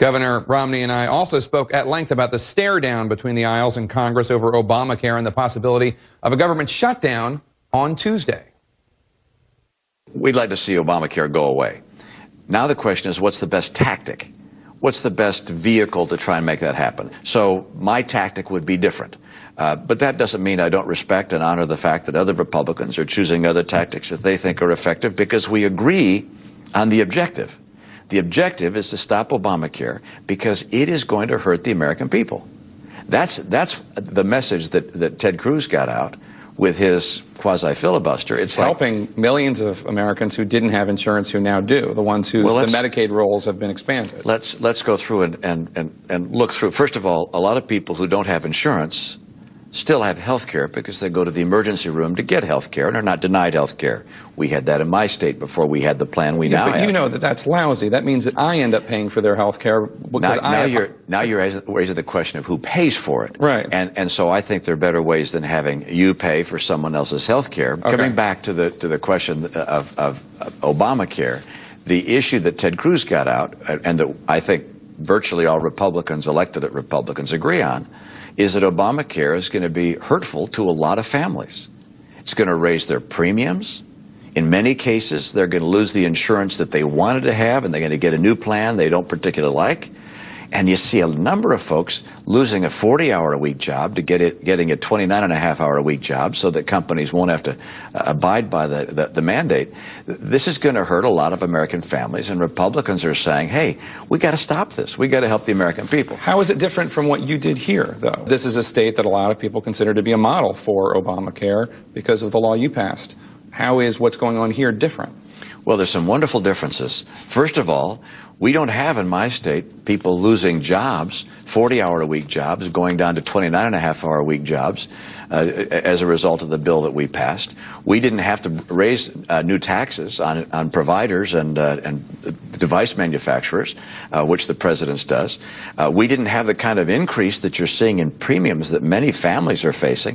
Governor Romney and I also spoke at length about the stare down between the aisles in Congress over Obamacare and the possibility of a government shutdown on Tuesday. We'd like to see Obamacare go away. Now the question is, what's the best tactic? What's the best vehicle to try and make that happen? So my tactic would be different. But that doesn't mean I don't respect and honor the fact that other Republicans are choosing other tactics that they think are effective, because we agree on the objective. The objective is to stop Obamacare because it is going to hurt the American people. That's the message that Ted Cruz got out with his quasi-filibuster. It's helping millions of Americans who didn't have insurance who now do, the ones whose the Medicaid rolls have been expanded. Let's go through and look through. First of all, a lot of people who don't have insurance still have health care because they go to the emergency room to get health care and are not denied health care. We had that in my state before we had the plan we now have. But you know that that's lousy. That means that I end up paying for their health care because now you're raising the question of who pays for it. Right. And so I think there are better ways than having you pay for someone else's health care. Okay. Coming back to the question of Obamacare, the issue that Ted Cruz got out, and that I think virtually all Republicans, elected Republicans, agree on, is that Obamacare is going to be hurtful to a lot of families. It's going to raise their premiums. In many cases, they're going to lose the insurance that they wanted to have, and they're going to get a new plan they don't particularly like. And you see a number of folks losing a 40-hour-a-week job to getting a 29.5-hour-a-week job so that companies won't have to abide by the mandate. This is going to hurt a lot of American families, and Republicans are saying, hey, we got to stop this. We got to help the American people. How is it different from what you did here, though? This is a state that a lot of people consider to be a model for Obamacare because of the law you passed. How is what's going on here different? Well, there's some wonderful differences. First of all, we don't have in my state people losing jobs, 40-hour-a-week jobs, going down to 29.5-hour-a-week jobs as a result of the bill that we passed. We didn't have to raise new taxes on providers and device manufacturers, which the president does. We didn't have the kind of increase that you're seeing in premiums that many families are facing.